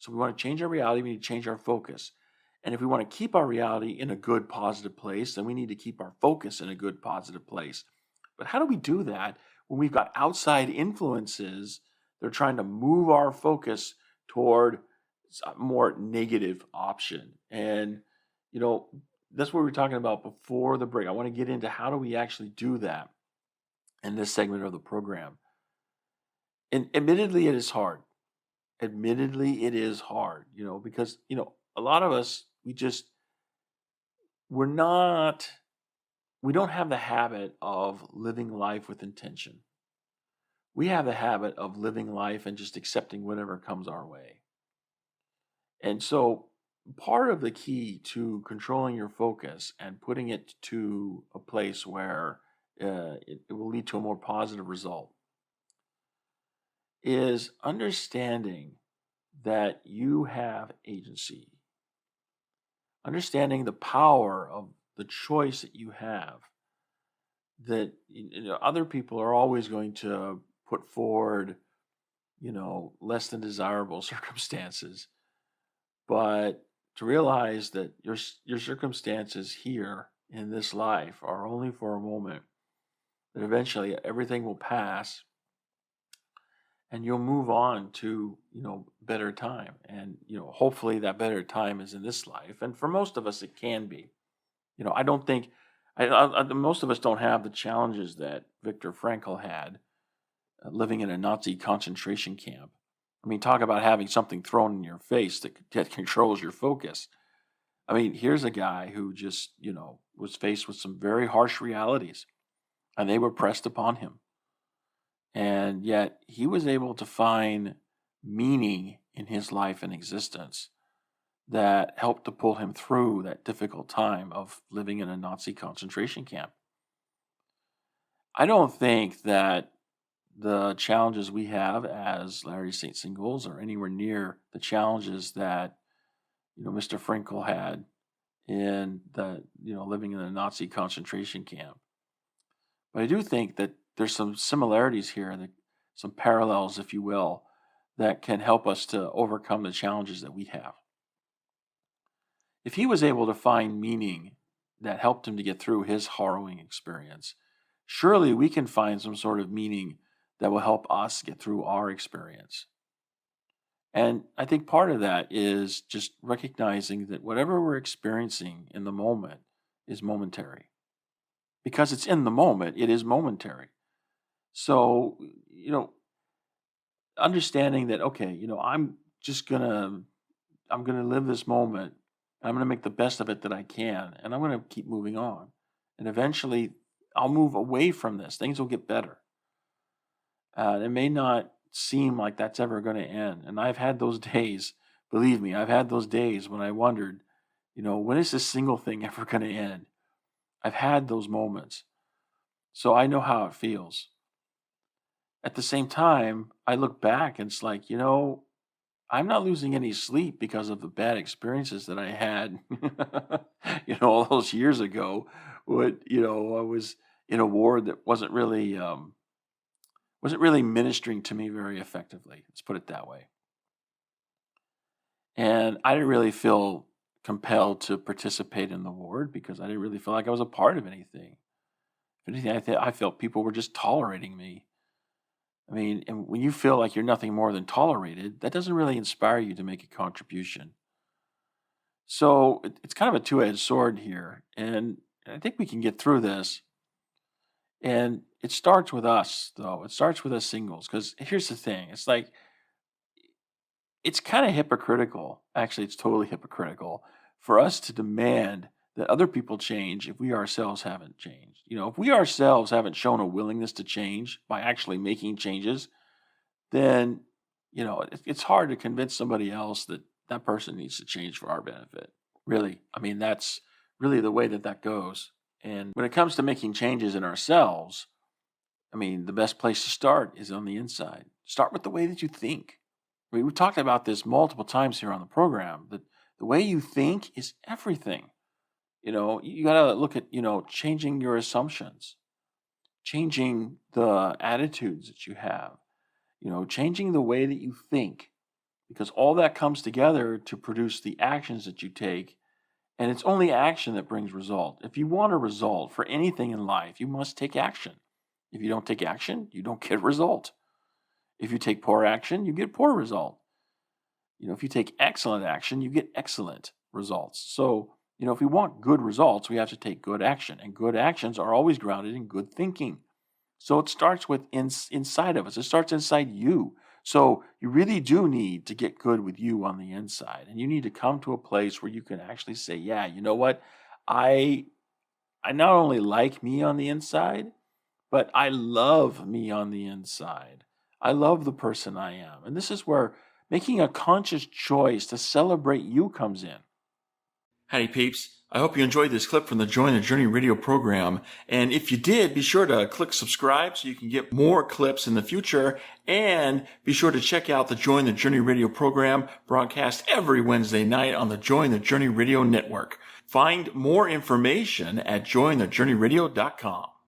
So we want to change our reality, we need to change our focus. And if we want to keep our reality in a good, positive place, then we need to keep our focus in a good, positive place. But how do we do that when we've got outside influences that are trying to move our focus toward a more negative option? And, you know, that's what we were talking about before the break. I want to get into how do we actually do that in this segment of the program. And admittedly, it is hard. Admittedly, it is hard, because, a lot of us, we're not, we don't have the habit of living life with intention. We have the habit of living life and just accepting whatever comes our way. And so, part of the key to controlling your focus and putting it to a place where it will lead to a more positive result is understanding that you have agency, understanding the power of the choice that you have, that other people are always going to put forward, less than desirable circumstances, but to realize that your circumstances here in this life are only for a moment, that eventually everything will pass and you'll move on to better time. And hopefully that better time is in this life, and for most of us it can be. I don't think most of us don't have the challenges that Viktor Frankl had, living in a Nazi concentration camp. I mean, talk about having something thrown in your face that controls your focus. I mean, here's a guy who just was faced with some very harsh realities, and they were pressed upon him. And yet he was able to find meaning in his life and existence that helped to pull him through that difficult time of living in a Nazi concentration camp. I don't think that the challenges we have as Larry St. Singles are anywhere near the challenges that Mr. Frankel had in the living in a Nazi concentration camp. But I do think that there's some similarities here, some parallels, if you will, that can help us to overcome the challenges that we have. If he was able to find meaning that helped him to get through his harrowing experience, surely we can find some sort of meaning that will help us get through our experience. And I think part of that is just recognizing that whatever we're experiencing in the moment is momentary. Because it's in the moment, it is momentary. So, understanding that, okay, I'm gonna live this moment. I'm gonna make the best of it that I can, and I'm gonna keep moving on. And eventually, I'll move away from this. Things will get better. It may not seem like that's ever going to end, and I've had those days. Believe me, I've had those days when I wondered, when is this single thing ever going to end? I've had those moments, so I know how it feels. At the same time, I look back and it's like, I'm not losing any sleep because of the bad experiences that I had, all those years ago. I was in a war that wasn't really ministering to me very effectively. Let's put it that way. And I didn't really feel compelled to participate in the war because I didn't really feel like I was a part of anything. If anything, I felt people were just tolerating me. I mean, and when you feel like you're nothing more than tolerated, that doesn't really inspire you to make a contribution. So it's kind of a two-edged sword here, and I think we can get through this. And it starts with us, though. It starts with us singles, because here's the thing: it's like it's kind of hypocritical. Actually, it's totally hypocritical for us to demand that other people change if we ourselves haven't changed. If we ourselves haven't shown a willingness to change by actually making changes, then it's hard to convince somebody else that that person needs to change for our benefit. Really, I mean, that's really the way that goes. And when it comes to making changes in ourselves, I mean, the best place to start is on the inside. Start with the way that you think. We've talked about this multiple times here on the program, that the way you think is everything. You got to look at, changing your assumptions, changing the attitudes that you have, changing the way that you think. because all that comes together to produce the actions that you take. And it's only action that brings result. If you want a result for anything in life, you must take action. If you don't take action, you don't get a result. If you take poor action, you get poor result. If you take excellent action, you get excellent results. So, if we want good results, we have to take good action. And good actions are always grounded in good thinking. So it starts with inside of us. It starts inside you. So you really do need to get good with you on the inside. And you need to come to a place where you can actually say, yeah, you know what? I not only like me on the inside, but I love me on the inside. I love the person I am. And this is where making a conscious choice to celebrate you comes in. Howdy peeps. I hope you enjoyed this clip from the Join the Journey radio program. And if you did, be sure to click subscribe so you can get more clips in the future. And be sure to check out the Join the Journey radio program broadcast every Wednesday night on the Join the Journey radio network. Find more information at jointhejourneyradio.com.